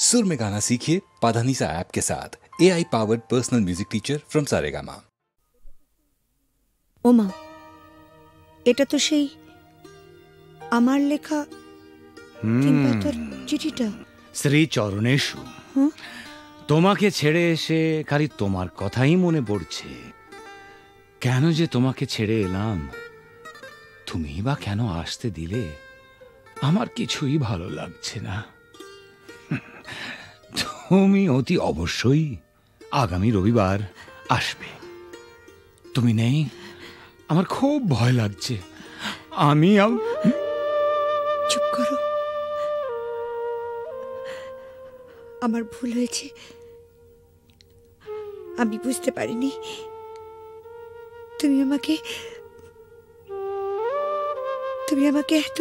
सुर में गाना सीखिए पाधानीसा ऐप के साथ। AI powered personal music teacher from Saregama. ওমা, এটা তো সেই আমার লেখা তিন পাতার চিঠিটা। শ্রী চরণেশু, তোমাকে ছেড়ে এসে খালি তোমার কথাই মনে পড়ছে। কেন যে তোমাকে ছেড়ে এলাম, তুমি বা কেন আসতে দিলে, আমার কিছুই ভালো লাগছে না। তুমি অতি অবশ্যই আগামী রবিবার আসবে। তুমি নেই, আমার খুব ভয় লাগছে। আমি চুপ করো, আমার ভুল হয়েছে। আমি বুঝতে পারিনি তুমি আমাকে এত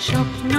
স্বপ্ন